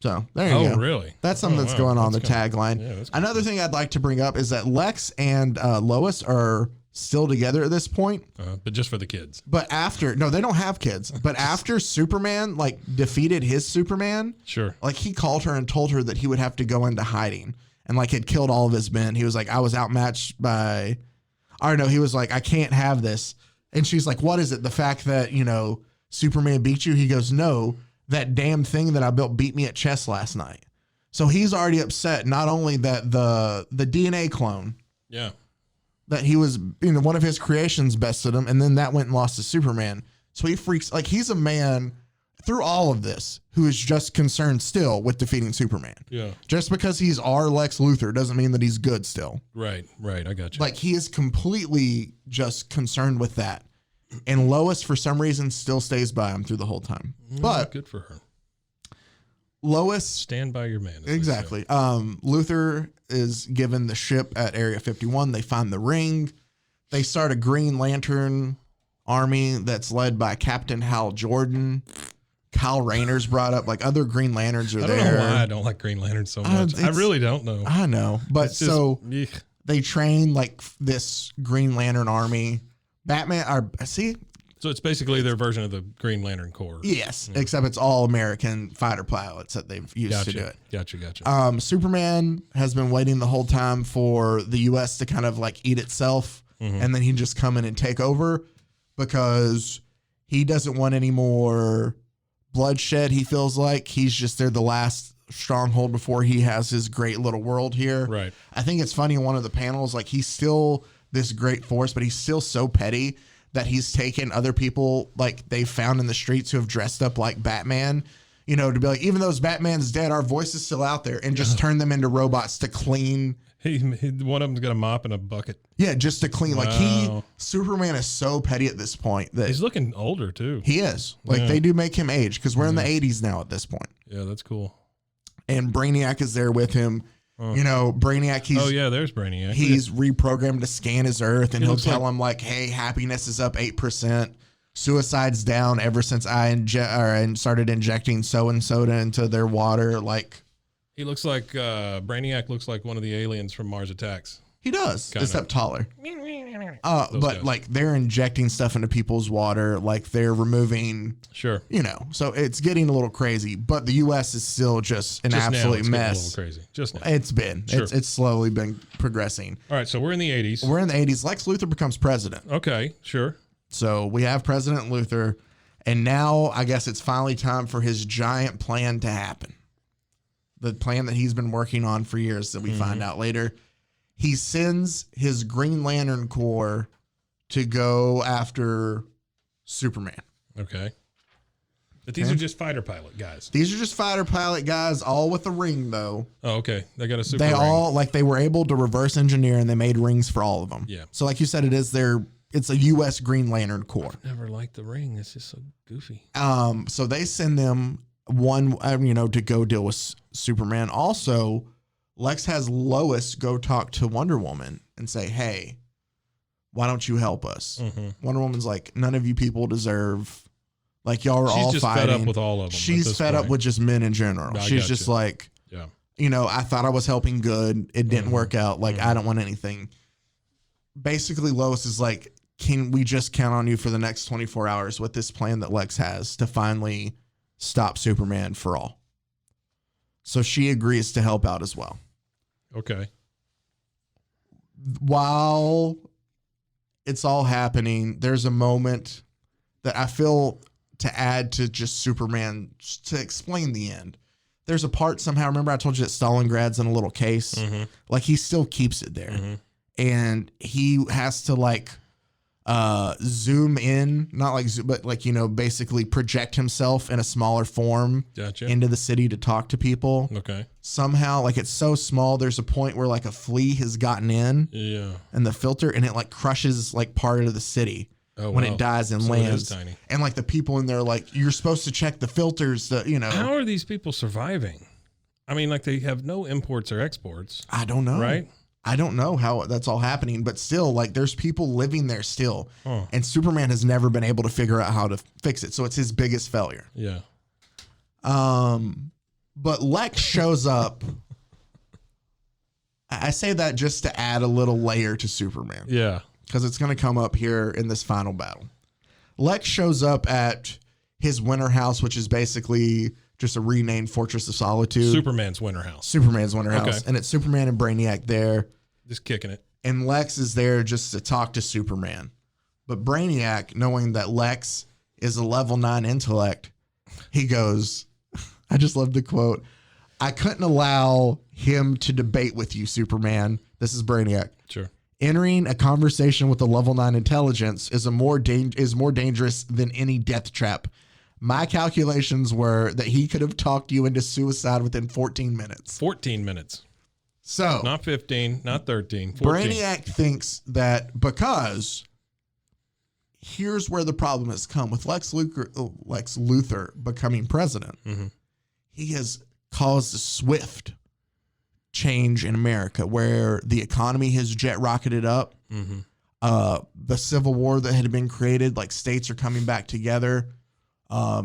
So there you go. Oh, really? That's something that's going on the tagline. Yeah, another thing I'd like to bring up is that Lex and Lois are still together at this point. But just for the kids. But they don't have kids. But after Superman defeated his Superman, sure, he called her and told her that he would have to go into hiding and had killed all of his men. He was like, I was outmatched by. Or no, he was like, I can't have this. And she's like, what is it? The fact that, Superman beat you? He goes, no, that damn thing that I built beat me at chess last night. So he's already upset. Not only that the DNA clone. Yeah. That he was, one of his creations bested him. And then that went and lost to Superman. So he freaks. He's a man through all of this who is just concerned still with defeating Superman. Yeah. Just because he's our Lex Luthor doesn't mean that he's good still. Right. I got you. He is completely just concerned with that. And Lois, for some reason, still stays by him through the whole time. But good for her. Lois. Stand by your man. Exactly. Luthor is given the ship at Area 51. They find the ring. They start a Green Lantern army that's led by Captain Hal Jordan. Kyle Rayner's brought up. Other Green Lanterns are there. I don't know why I don't like Green Lanterns so much. I really don't know. I know. But they train this Green Lantern army. Batman So it's basically their version of the Green Lantern Corps. Yes, except it's all American fighter pilots that they've used to do it. Gotcha. Superman has been waiting the whole time for the U.S. to kind of eat itself, and then he just come in and take over because he doesn't want any more bloodshed. He feels like he's just the last stronghold before he has his great little world here. Right. I think it's funny in one of the panels, he's still this great force, but he's still so petty that he's taken other people like they found in the streets who have dressed up like Batman, you know, to be like, even though Batman's dead, our voice is still out there, and just turn them into robots to clean. One of them's got a mop and a bucket. Yeah, just to clean. Wow. Like Superman is so petty at this point that he's looking older too. He is. Like they do make him age because we're in the 80s now at this point. Yeah, that's cool. And Brainiac is there with him. You know, Brainiac, there's Brainiac. He's reprogrammed to scan his Earth, and he'll tell him like, hey, happiness is up 8%. Suicide's down ever since I started injecting soda into their water. Like, he looks like Brainiac looks like one of the aliens from Mars Attacks. He does, kinda. Except taller. But guys. Like they're injecting stuff into people's water, like they're removing. Sure. You know, so it's getting a little crazy, but the U.S. is still just an absolute mess. A little crazy. Just now. It's been. Sure. It's slowly been progressing. All right, so we're in the 80s. We're in the 80s. Lex Luthor becomes president. Okay, sure. So we have President Luthor, and now I guess it's finally time for his giant plan to happen. The plan that he's been working on for years that we find out later. He sends his Green Lantern Corps to go after Superman. Okay. But these are just fighter pilot guys. These are just fighter pilot guys, all with a ring, though. Oh, okay. They got a super ring. They were able to reverse engineer, and they made rings for all of them. Yeah. So like you said, it's a U.S. Green Lantern Corps. I've never liked the ring. It's just so goofy. So they send them to go deal with Superman. Also, Lex has Lois go talk to Wonder Woman and say, hey, why don't you help us? Wonder Woman's like, none of you people deserve, like, y'all are all fighting. She's just fed up with all of them. She's fed up with just men in general. She's just like, I thought I was helping good. It didn't work out. Like, I don't want anything. Basically, Lois is like, can we just count on you for the next 24 hours with this plan that Lex has to finally stop Superman for all? So she agrees to help out as well. Okay. While it's all happening, there's a moment that I feel to add to just Superman to explain the end. There's a part somehow, remember I told you that Stalingrad's in a little case? Like he still keeps it there. And he has to like zoom in, not like zoom, but like, basically project himself in a smaller form into the city to talk to people. Okay. Somehow, like it's so small, there's a point where like a flea has gotten in and the filter, and it like crushes like part of the city when it dies and lands. It is tiny. And like the people in there, like you're supposed to check the filters that, How are these people surviving? I mean, like they have no imports or exports. I don't know. Right? I don't know how that's all happening, but still, like, there's people living there still. And Superman has never been able to figure out how to fix it. So it's his biggest failure. Yeah. But Lex shows up. I say that just to add a little layer to Superman. Yeah. Because it's going to come up here in this final battle. Lex shows up at his winter house, which is basically just a renamed Fortress of Solitude. Superman's winter house. Okay. And it's Superman and Brainiac there. Just kicking it. And Lex is there just to talk to Superman. But Brainiac, knowing that Lex is a level 9 intellect, he goes, I just love the quote, I couldn't allow him to debate with you, Superman. This is Brainiac. Sure. Entering a conversation with a level 9 intelligence is more dangerous than any death trap. My calculations were that he could have talked you into suicide within 14 minutes. 14 minutes. So not 15, not 13, 14. Brainiac thinks that because here's where the problem has come with Lex Luthor becoming president. He has caused a swift change in America where the economy has jet rocketed up. The Civil War that had been created, like states are coming back together.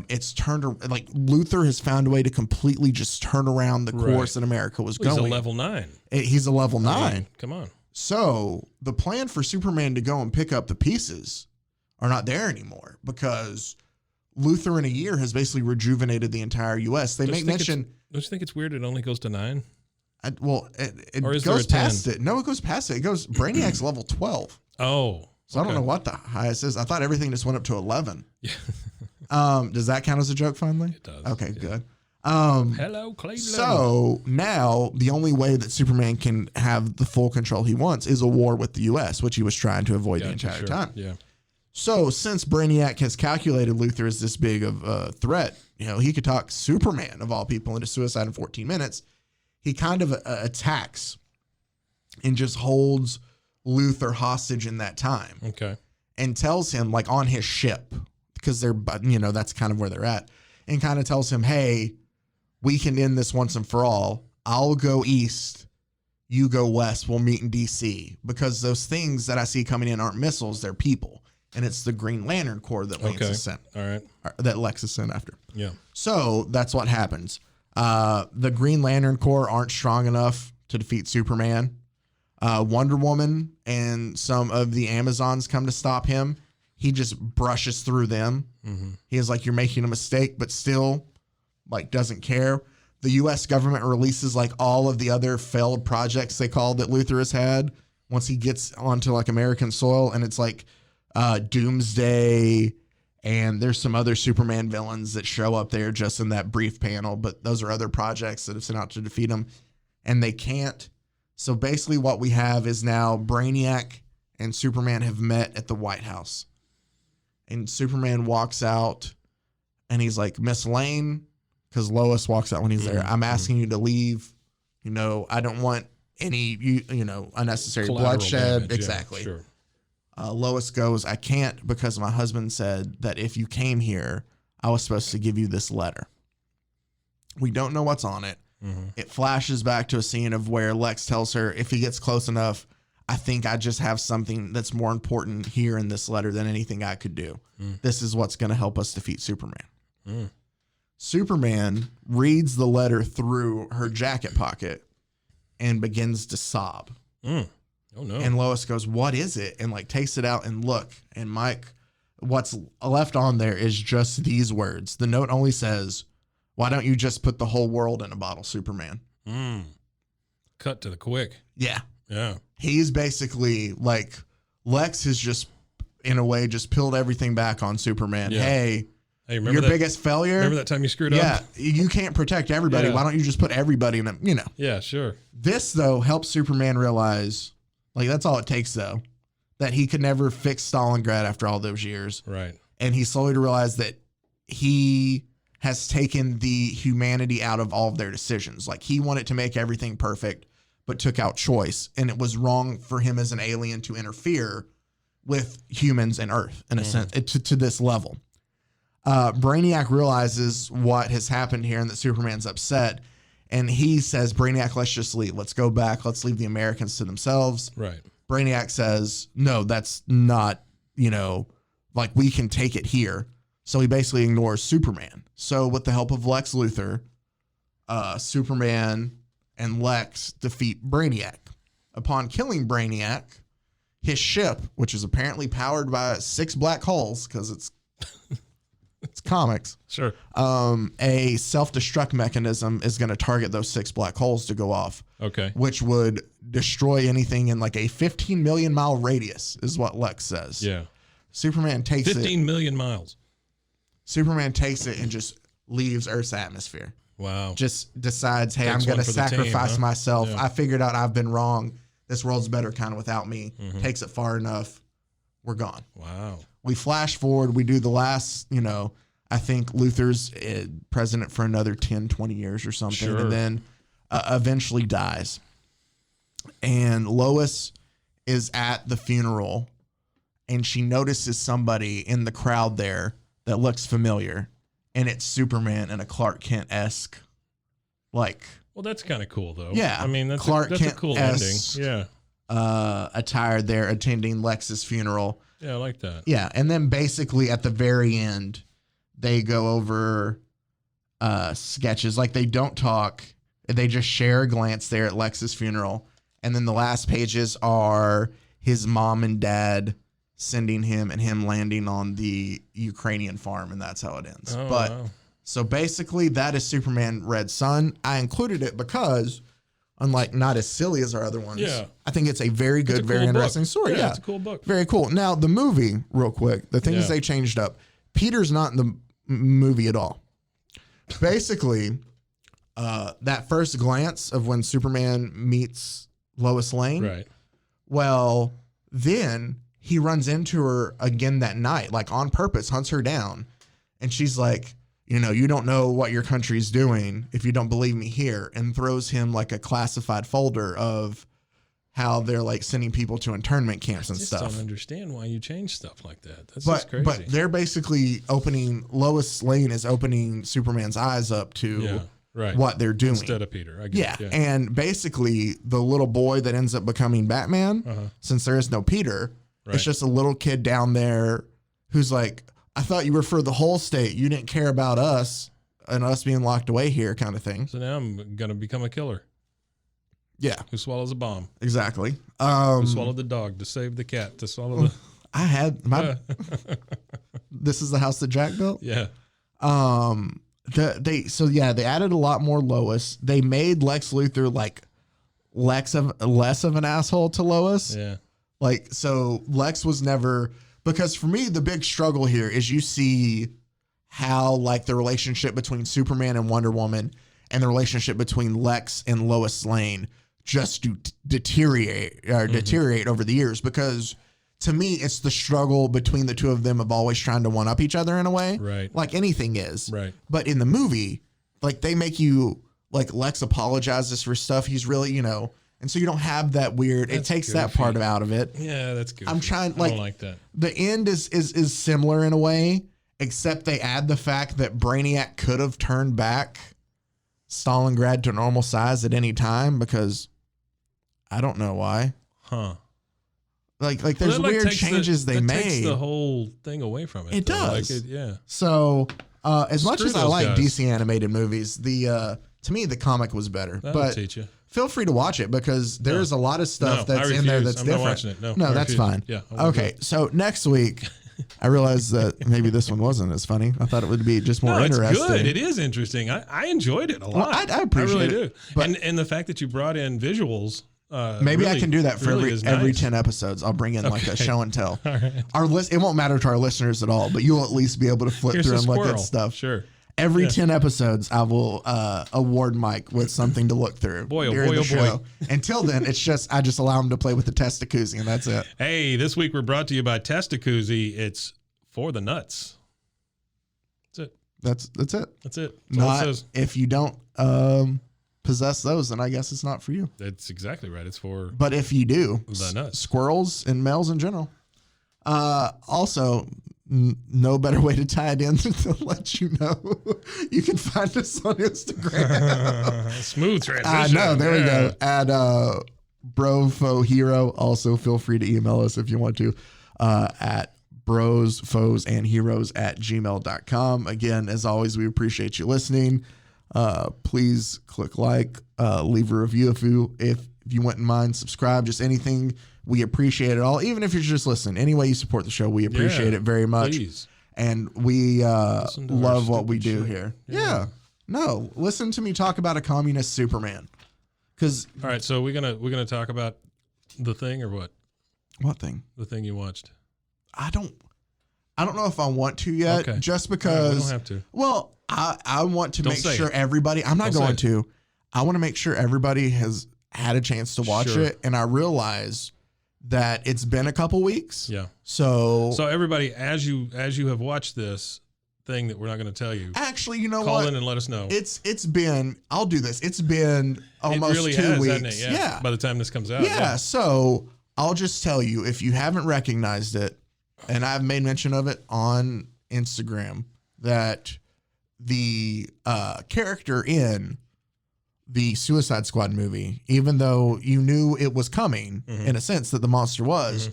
It's turned, like Luthor has found a way to completely just turn around the course that America was going. He's a level 9. He's a level 9. I mean, come on. So the plan for Superman to go and pick up the pieces are not there anymore because Luthor in a year has basically rejuvenated the entire U.S. They make mention. Don't you think it's weird it only goes to 9? It goes past it. No, it goes past it. It goes, Brainiac's level 12. Oh. So I don't know what the highest is. I thought everything just went up to 11. Yeah. Does that count as a joke finally? It does. Okay, good. Hello, Cleveland. So now the only way that Superman can have the full control he wants is a war with the U.S., which he was trying to avoid the entire time. Yeah. So since Brainiac has calculated Luthor as this big of a threat, he could talk Superman of all people into suicide in 14 minutes. He kind of attacks and just holds Luthor hostage in that time. Okay. And tells him, like, on his ship, because they're, that's kind of where they're at, and kind of tells him, hey, we can end this once and for all. I'll go east. You go west. We'll meet in DC, because those things that I see coming in aren't missiles. They're people. And it's the Green Lantern Corps that Lance has sent. All right. That Lex has sent after. Yeah. So that's what happens. The Green Lantern Corps aren't strong enough to defeat Superman. Wonder Woman and some of the Amazons come to stop him. He just brushes through them. Mm-hmm. He is like, you're making a mistake, but still, like, doesn't care. The U.S. government releases, like, all of the other failed projects, they call, that Luthor has had once he gets onto, like, American soil. And it's like Doomsday, and there's some other Superman villains that show up there just in that brief panel. But those are other projects that have sent out to defeat him, and they can't. So basically what we have is now Brainiac and Superman have met at the White House. And Superman walks out and he's like, Miss Lane, because Lois walks out when he's there, I'm asking you to leave. I don't want any, unnecessary bloodshed. Damage. Exactly. Yeah, sure. Lois goes, I can't, because my husband said that if you came here, I was supposed to give you this letter. We don't know what's on it. Mm-hmm. It flashes back to a scene of where Lex tells her, if he gets close enough, I think I just have something that's more important here in this letter than anything I could do. This is what's going to help us defeat Superman. Superman reads the letter through her jacket pocket and begins to sob. Oh, no. And Lois goes, what is it? And, like, takes it out and look. And Mike, what's left on there is just these words. The note only says, why don't you just put the whole world in a bottle, Superman? Cut to the quick. Yeah. Yeah. He's basically like, Lex has just, in a way, just peeled everything back on Superman. Yeah. Hey, remember your biggest failure? Remember that time you screwed up? Yeah. You can't protect everybody. Yeah. Why don't you just put everybody in a, Yeah, sure. This, though, helps Superman realize, like, that's all it takes, though, that he could never fix Stalingrad after all those years. Right. And he's slowly to realize that he has taken the humanity out of all of their decisions. Like, he wanted to make everything perfect, but took out choice. And it was wrong for him as an alien to interfere with humans and Earth, in a sense, to this level. Brainiac realizes what has happened here and that Superman's upset. And he says, Brainiac, let's just leave. Let's go back. Let's leave the Americans to themselves. Right. Brainiac says, no, that's not, like, we can take it here. So he basically ignores Superman. So with the help of Lex Luthor, Superman and Lex defeat Brainiac. Upon killing Brainiac, his ship, which is apparently powered by 6 black holes, because it's comics. Sure. A self-destruct mechanism is going to target those 6 black holes to go off. Okay. Which would destroy anything in like a 15 million mile radius, is what Lex says. Yeah. Superman takes 15 million miles. Superman takes it and just leaves Earth's atmosphere. Wow. Just decides, hey, I'm going to sacrifice myself. Yeah. I figured out I've been wrong. This world's better kind of without me. Mm-hmm. Takes it far enough. We're gone. Wow. We flash forward. We do the last, I think Luthor's president for another 10, 20 years or something. Sure. And then eventually dies. And Lois is at the funeral and she notices somebody in the crowd there that looks familiar. And it's Superman in a Clark Kent-esque, like. Well, that's kind of cool, though. Yeah. I mean, that's Clark a cool ending. Yeah. Attire there attending Lex's funeral. Yeah, I like that. Yeah. And then basically at the very end, they go over sketches. Like, they don't talk. They just share a glance there at Lex's funeral. And then the last pages are his mom and dad sending him and him landing on the Ukrainian farm, and that's how it ends. Oh, but wow. So basically that is Superman Red Sun. I included it because, unlike not as silly as our other ones, I think it's a very good, very interesting story. Yeah, it's a cool book. Very cool. Now, the movie, real quick, the things they changed up. Peter's not in the movie at all. Basically, that first glance of when Superman meets Lois Lane, right? Well, then he runs into her again that night, like on purpose, hunts her down. And she's like, you know, you don't know what your country's doing if you don't believe me here, and throws him like a classified folder of how they're like sending people to internment camps and stuff. I don't understand why you change stuff like that. That's just crazy. But they're basically Lois Lane is opening Superman's eyes up to what they're doing. Instead of Peter. I get it. And basically the little boy that ends up becoming Batman, since there is no Peter, it's just a little kid down there who's like, I thought you were for the whole state. You didn't care about us and us being locked away here, kind of thing. So now I'm going to become a killer. Yeah. Who swallows a bomb. Exactly. Who swallowed the dog to save the cat, to swallow the... I had my... This is the house that Jack built? Yeah. They added a lot more Lois. They made Lex Luthor like less of an asshole to Lois. Yeah. Like, so Lex was never... Because for me, the big struggle here is you see how like the relationship between Superman and Wonder Woman and the relationship between Lex and Lois Lane just deteriorate over the years. Because to me, it's the struggle between the two of them of always trying to one up each other in a way, right? Like anything is, right? But in the movie, like they make you like Lex apologizes for stuff he's really, you know. And so you don't have that weird. It takes that part out of it. Yeah, that's good. I'm trying. I don't like that. The end is similar in a way, except they add the fact that Brainiac could have turned back Stalingrad to normal size at any time because I don't know why. Huh? Like there's weird changes they made. Takes the whole thing away from it. It does. Like yeah. So as much as I like guys. DC animated movies, to me the comic was better. That'll teach you. Feel free to watch it because there's a lot of stuff that's in there that's different. Not watching it. No, that's fine. Yeah. Okay, so next week, I realized that maybe this one wasn't as funny. I thought it would be just more interesting. It's good. It is interesting. I enjoyed it a lot. I appreciate it. But, and the fact that you brought in visuals. Maybe I can do that for every 10 episodes. I'll bring in like a show and tell. All right. It won't matter to our listeners at all, but you'll at least be able to flip through and look at stuff. Sure. Every 10 episodes, I will award Mike with something to look through. Boy. Until then, I just allow him to play with the Testacuzzi, and that's it. Hey, this week we're brought to you by Testacuzzi. It's for the nuts. That's it. That's it. That's it. That's all it says. If you don't possess those, then I guess it's not for you. That's exactly right. It's for. But if you do, the nuts. Squirrels and males in general. Also. No better way to tie it in than to let you know. You can find us on Instagram. Smooth transition. There we go. At BroFoHero. Also, feel free to email us if you want to. At brosfoesandheroes@gmail.com. Again, as always, we appreciate you listening. Please click like, leave a review if you wouldn't mind, subscribe, just anything. We appreciate it all. Even if you're just listening, any way you support the show, we appreciate it very much. Please. And we love what we do here. Yeah. No, listen to me talk about a communist Superman. All right, so we're gonna talk about the thing or what? What thing? The thing you watched. I don't know if I want to yet. Okay. Just because. We don't have to. Well, I want to make sure everybody. I'm not going to. I want to make sure everybody has had a chance to watch it, and I realize that it's been a couple weeks. Yeah. So everybody, as you have watched this thing that we're not going to tell you. Actually, you know call in and let us know. It's been. I'll do this. It's been almost 2 weeks. Hasn't it? Yeah. By the time this comes out. Yeah. So I'll just tell you, if you haven't recognized it, and I've made mention of it on Instagram, that the character in the Suicide Squad movie, even though you knew it was coming in a sense that the monster was,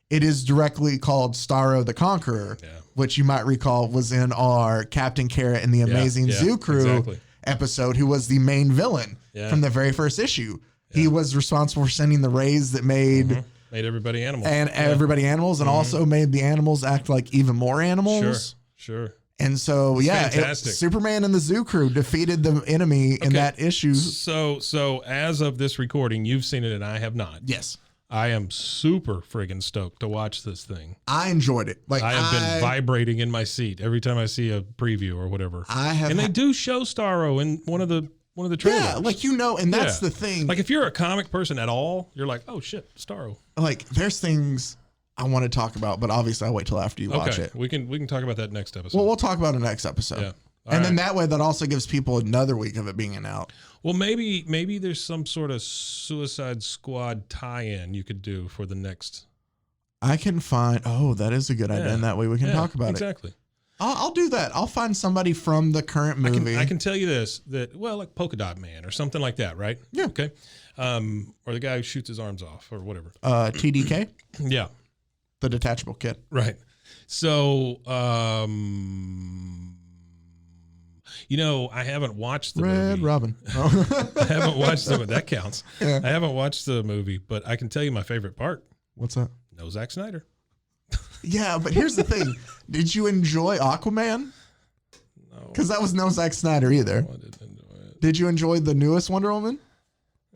it is directly called Starro the Conqueror, which you might recall was in our Captain Carrot and the Amazing Zoo Crew episode, who was the main villain from the very first issue. He was responsible for sending the rays that made everybody animals. And everybody animals, and also made the animals act like even more animals. Sure. And so, Superman and the Zoo Crew defeated the enemy in that issue. So as of this recording, you've seen it and I have not. Yes. I am super friggin' stoked to watch this thing. I enjoyed it. I have been vibrating in my seat every time I see a preview or whatever. And they do show Starro in one of the trailers. Yeah, and that's the thing. Like if you're a comic person at all, you're like, oh shit, Starro. Like there's things I want to talk about, but obviously I'll wait till after you watch it. We can talk about that next episode. Well, we'll talk about it next episode. Yeah. Then that way, that also gives people another week of it being out. Well, maybe there's some sort of Suicide Squad tie-in you could do for the next. I can find. Oh, that is a good idea. And that way we can talk about it. Exactly. I'll do that. I'll find somebody from the current movie. I can tell you this, that, well, like Polka Dot Man or something like that, right? Yeah. Okay. Or the guy who shoots his arms off or whatever. TDK? Yeah. The detachable kit. Right. So, I haven't watched the movie. Red Robin. I haven't watched the movie. That counts. Yeah. I haven't watched the movie, but I can tell you my favorite part. What's that? No Zack Snyder. Yeah, but here's the thing. Did you enjoy Aquaman? No. Because that was no Zack Snyder either. I didn't enjoy it. Did you enjoy the newest Wonder Woman?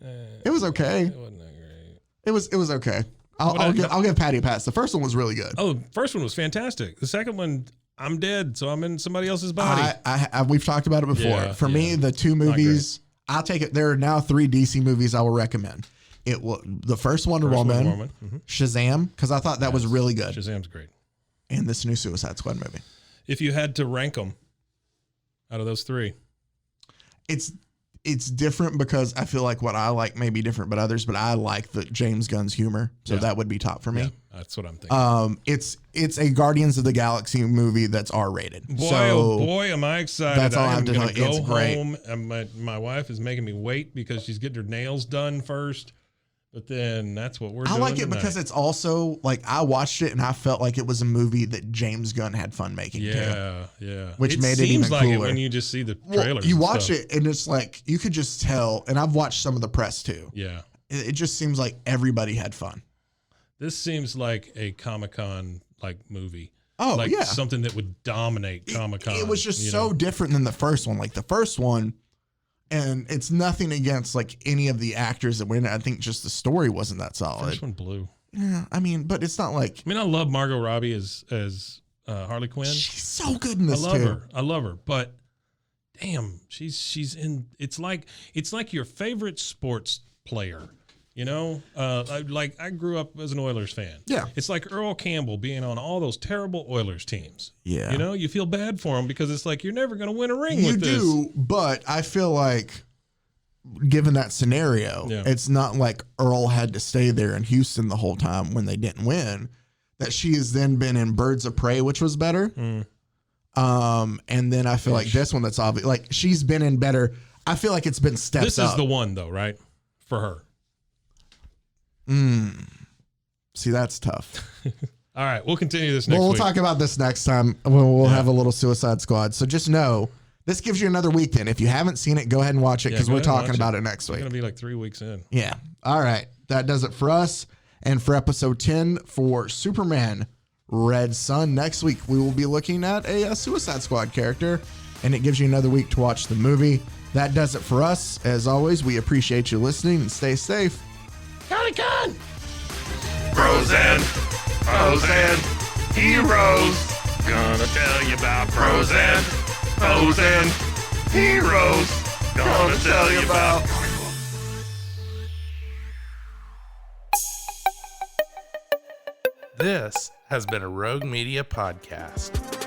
It was okay. It wasn't that great. It was okay. I'll give Patty a pass. The first one was really good. Oh, the first one was fantastic. The second one, I'm dead, so I'm in somebody else's body. We've talked about it before. Yeah, For me, the two movies, I'll take it. There are now 3 DC movies I will recommend. It will the first Wonder Woman, Mm-hmm. Shazam, because I thought that was really good, Shazam's great. and this new Suicide Squad movie. If you had to rank them out of those 3, it's different because I feel like what I like may be different, but others. But I like the James Gunn's humor, so that would be top for me. Yeah, that's what I'm thinking. It's a Guardians of the Galaxy movie that's R-rated. Boy, so oh boy, am I excited! that's all I am have to going to tell you. go It's great. home, and my wife is making me wait because she's getting her nails done first. But then that's what we're doing. I like it tonight. because it's also like I watched it and I felt like it was a movie that James Gunn had fun making too. Yeah. Which made it even seems like it cooler. when you just see the trailers. You and watch stuff. it and it's like you could just tell. And I've watched some of the press too. Yeah. It just seems like everybody had fun. This seems like a Comic-Con like movie. Oh, like yeah. something that would dominate Comic-Con. It was just so different than the first one. Like the first one, and it's nothing against like any of the actors that were in it. I think just the story wasn't that solid. First one blew. Yeah, I mean, but it's not like. I love Margot Robbie as Harley Quinn. She's so good in this I love her, but damn, she's in. It's like your favorite sports player. I grew up as an Oilers fan. Yeah. It's like Earl Campbell being on all those terrible Oilers teams. Yeah. You feel bad for him because it's like you're never going to win a ring You with this. do, but I feel like given that scenario, it's not like Earl had to stay there in Houston the whole time when they didn't win. That she has then been in Birds of Prey, which was better. And then I feel like this one that's obvious. Like she's been in better. I feel like it's been steps This up. is the one though, right? For her. See, that's tough. All right, we'll continue this next We'll week. talk about this next time. We'll have a little Suicide Squad. So just know this gives you another week then. If you haven't seen it, go ahead and watch it because we're talking about it next We're week. going to be like 3 weeks in. Yeah. All right. That does it for us. And for episode 10 for Superman Red Sun, next week we will be looking at a Suicide Squad character, and it gives you another week to watch the movie. That does it for us. As always, we appreciate you listening and stay safe. County Con! Pros and heroes. Gonna tell you about pros and heroes. Gonna tell you about. This has been a Rogue Media podcast.